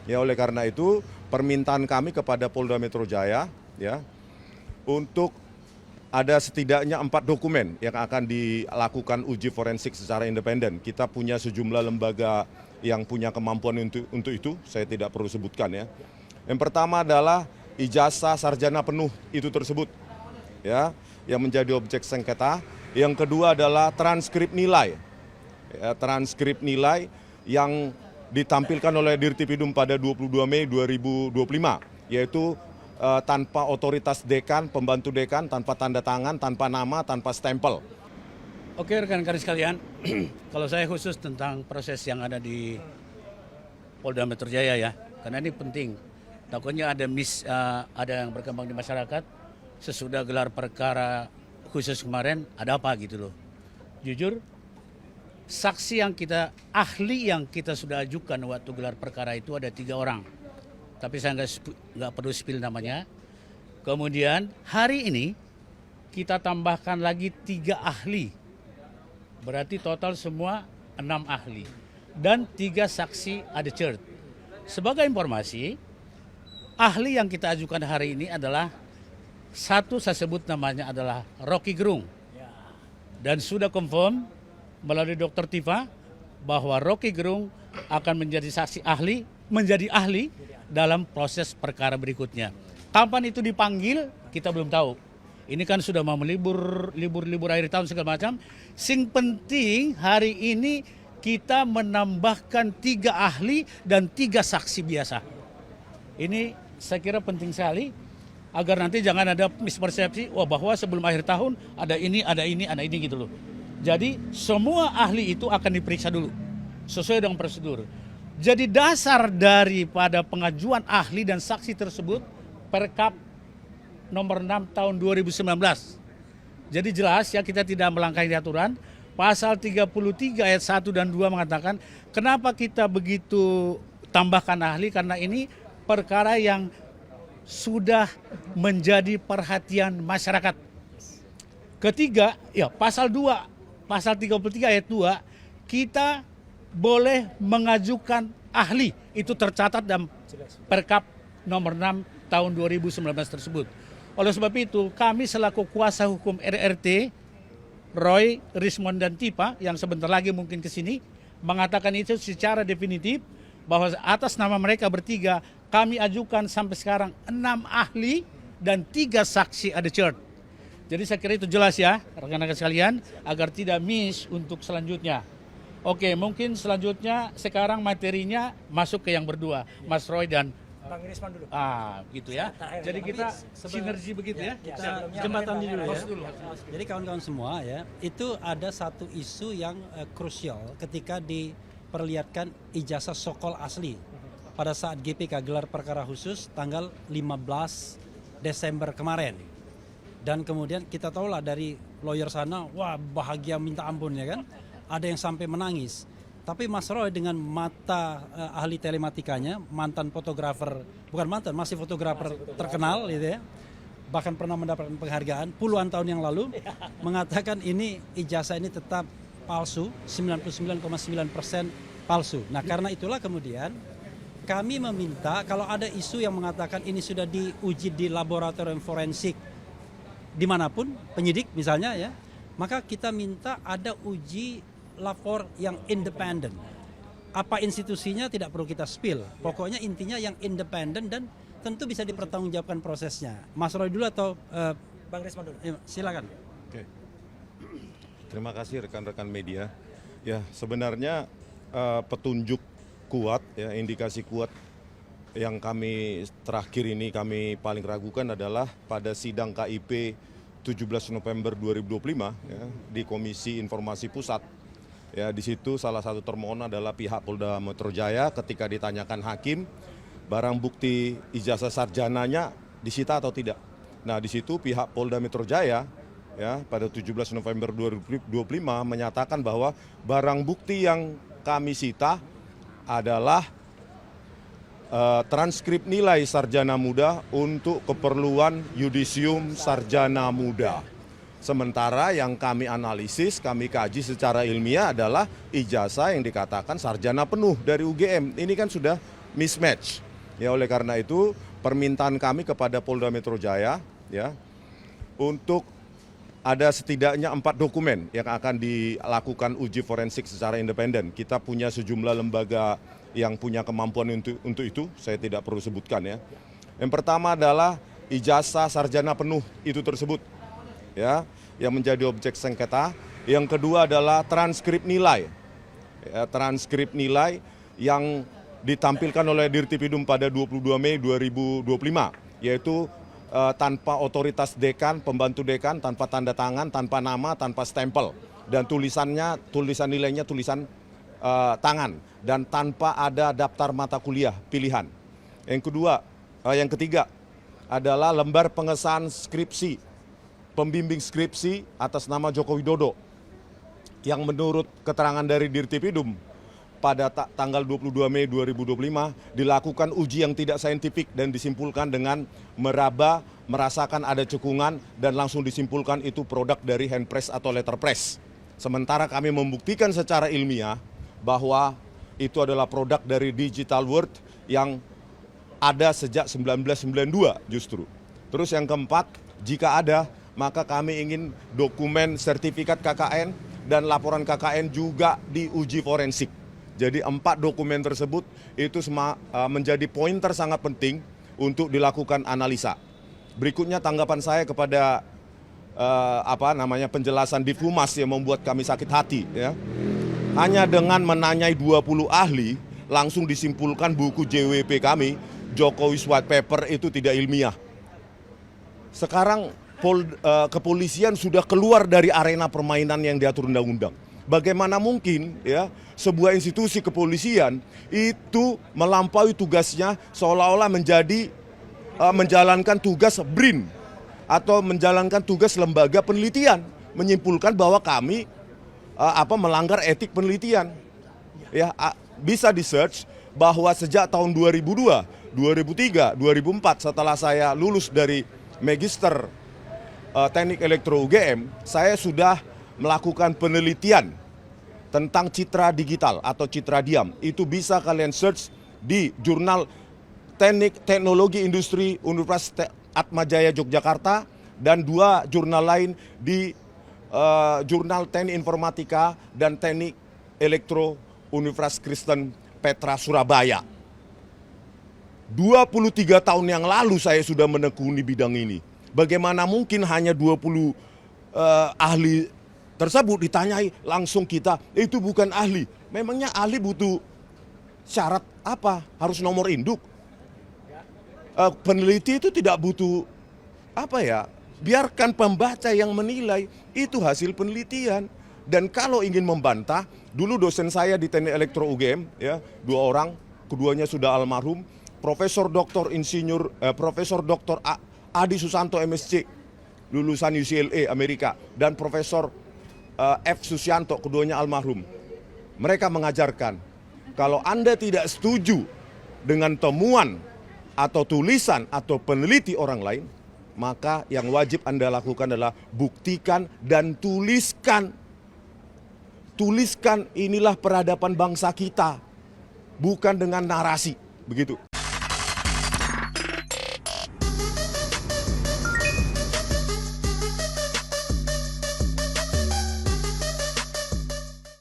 Ya, oleh karena itu permintaan kami kepada Polda Metro Jaya ya untuk ada setidaknya 4 dokumen yang akan dilakukan uji forensik secara independen. Kita punya sejumlah lembaga yang punya kemampuan untuk itu, saya tidak perlu sebutkan ya. Yang pertama adalah ijazah sarjana penuh itu tersebut, ya, yang menjadi objek sengketa. Yang kedua adalah transkrip nilai, ya, transkrip nilai yang ditampilkan oleh Dirtipidum pada 22 Mei 2025, yaitu tanpa otoritas dekan, pembantu dekan, tanpa tanda tangan, tanpa nama, tanpa stempel. Oke rekan-rekan sekalian, kalau saya khusus tentang proses yang ada di Polda Metro Jaya ya, karena ini penting. Takutnya ada yang berkembang di masyarakat sesudah gelar perkara khusus kemarin ada apa gitu loh. Jujur, ahli yang kita sudah ajukan waktu gelar perkara itu ada 3 orang. Tapi saya nggak perlu spill namanya. Kemudian hari ini kita tambahkan lagi 3 ahli. Berarti total semua 6 ahli. Dan 3 saksi adjured. Sebagai informasi, ahli yang kita ajukan hari ini adalah satu, saya sebut namanya adalah Rocky Gerung. Dan sudah confirm melalui Dr. Tifa bahwa Rocky Gerung akan menjadi menjadi ahli dalam proses perkara berikutnya. Kapan itu dipanggil kita belum tahu. Ini kan sudah mau libur akhir tahun segala macam. Sing penting hari ini kita menambahkan 3 ahli dan 3 saksi biasa. Ini saya kira penting sekali agar nanti jangan ada mispersepsi bahwa sebelum akhir tahun ada ini gitu loh. Jadi semua ahli itu akan diperiksa dulu sesuai dengan prosedur. Jadi dasar daripada pengajuan ahli dan saksi tersebut Perkap nomor 6 tahun 2019. Jadi jelas ya kita tidak melangkahi aturan. Pasal 33 ayat 1 dan 2 mengatakan kenapa kita begitu tambahkan ahli, karena ini perkara yang sudah menjadi perhatian masyarakat. Ketiga, ya pasal 33 ayat 2 kita boleh mengajukan ahli, itu tercatat dalam Perkap nomor 6 tahun 2019 tersebut. Oleh sebab itu, kami selaku kuasa hukum RRT, Roy, Rismond, dan Tipa, yang sebentar lagi mungkin ke sini, mengatakan itu secara definitif bahwa atas nama mereka bertiga, kami ajukan sampai sekarang 6 ahli dan 3 saksi adjured. Jadi saya kira itu jelas ya, rekan-rekan sekalian, agar tidak miss untuk selanjutnya. Oke, mungkin selanjutnya sekarang materinya masuk ke yang berdua, Mas Roy dan Bang Irisman dulu. Gitu ya. Jadi kita sinergi begitu ya. Kita jembatan dulu ya. Jadi kawan-kawan semua ya, itu ada satu isu yang krusial ketika diperlihatkan ijazah sokol asli pada saat GPK gelar perkara khusus tanggal 15 Desember kemarin. Dan kemudian kita tahulah dari lawyer sana, wah bahagia minta ampun ya kan. Ada yang sampai menangis. Tapi Mas Roy dengan mata ahli telematikanya, mantan fotografer, bukan mantan, masih fotografer terkenal gitu ya. Bahkan pernah mendapatkan penghargaan puluhan tahun yang lalu, mengatakan ini ijazah ini tetap palsu, 99,9% palsu. Nah karena itulah kemudian kami meminta kalau ada isu yang mengatakan ini sudah diuji di laboratorium forensik dimanapun, penyidik misalnya ya, maka kita minta ada uji lapor yang independen. Apa institusinya tidak perlu kita spill. Pokoknya intinya yang independen dan tentu bisa dipertanggungjawabkan prosesnya. Mas Roy dulu atau Bang Risman dulu. Silakan. Oke. Terima kasih rekan-rekan media. Ya, sebenarnya petunjuk kuat, ya, indikasi kuat yang kami terakhir ini kami paling ragukan adalah pada sidang KIP 17 November 2025 ya, di Komisi Informasi Pusat. Ya, di situ salah satu termohon adalah pihak Polda Metro Jaya. Ketika ditanyakan hakim, barang bukti ijazah sarjananya disita atau tidak. Nah, di situ pihak Polda Metro Jaya ya pada 17 November 2025 menyatakan bahwa barang bukti yang kami sita adalah transkrip nilai sarjana muda untuk keperluan yudisium sarjana muda. Sementara yang kami analisis, kami kaji secara ilmiah adalah ijazah yang dikatakan sarjana penuh dari UGM. Ini kan sudah mismatch. Ya, oleh karena itu permintaan kami kepada Polda Metro Jaya ya untuk ada setidaknya 4 dokumen yang akan dilakukan uji forensik secara independen. Kita punya sejumlah lembaga yang punya kemampuan untuk itu, saya tidak perlu sebutkan ya. Yang pertama adalah ijazah sarjana penuh itu tersebut ya yang menjadi objek sengketa. Yang kedua adalah transkrip nilai. Ya, transkrip nilai yang ditampilkan oleh Dirtipidum pada 22 Mei 2025 yaitu tanpa otoritas dekan, pembantu dekan, tanpa tanda tangan, tanpa nama, tanpa stempel dan tulisan nilainya tulisan tangan dan tanpa ada daftar mata kuliah pilihan. Yang ketiga adalah lembar pengesahan skripsi, pembimbing skripsi atas nama Joko Widodo yang menurut keterangan dari Dirtipidum pada tanggal 22 Mei 2025 dilakukan uji yang tidak saintifik dan disimpulkan dengan meraba, merasakan ada cekungan dan langsung disimpulkan itu produk dari hand press atau letter press. Sementara kami membuktikan secara ilmiah bahwa itu adalah produk dari digital world yang ada sejak 1992 justru. Terus yang keempat, jika ada maka kami ingin dokumen sertifikat KKN dan laporan KKN juga diuji forensik. Jadi 4 dokumen tersebut itu menjadi pointer sangat penting untuk dilakukan analisa. Berikutnya tanggapan saya kepada penjelasan Div Humas yang membuat kami sakit hati ya. Hanya dengan menanyai 20 ahli langsung disimpulkan buku JWP kami Jokowi's White Paper itu tidak ilmiah. Sekarang kepolisian sudah keluar dari arena permainan yang diatur undang-undang. Bagaimana mungkin ya sebuah institusi kepolisian itu melampaui tugasnya seolah-olah menjalankan tugas BRIN atau menjalankan tugas lembaga penelitian, menyimpulkan bahwa kami melanggar etik penelitian. Ya, bisa di-search bahwa sejak tahun 2002, 2003, 2004 setelah saya lulus dari Magister Teknik Elektro UGM, saya sudah melakukan penelitian tentang citra digital atau citra diam. Itu bisa kalian search di jurnal Teknik Teknologi Industri Universitas Atmajaya Yogyakarta dan 2 jurnal lain di jurnal Teknik Informatika dan Teknik Elektro Universitas Kristen Petra Surabaya. 23 tahun yang lalu saya sudah menekuni bidang ini. Bagaimana mungkin hanya 20 ahli tersebut ditanyai langsung kita, itu bukan ahli. Memangnya ahli butuh syarat apa? Harus nomor induk. Peneliti itu tidak butuh biarkan pembaca yang menilai, itu hasil penelitian. Dan kalau ingin membantah, dulu dosen saya di Teknik Elektro UGM, ya, 2 orang, keduanya sudah almarhum, Profesor Dr. Adi Susanto MSc, lulusan UCLA Amerika, dan Profesor F. Susianto, keduanya almarhum. Mereka mengajarkan, kalau Anda tidak setuju dengan temuan atau tulisan atau peneliti orang lain, maka yang wajib Anda lakukan adalah buktikan dan tuliskan. Tuliskan inilah peradaban bangsa kita, bukan dengan narasi, begitu.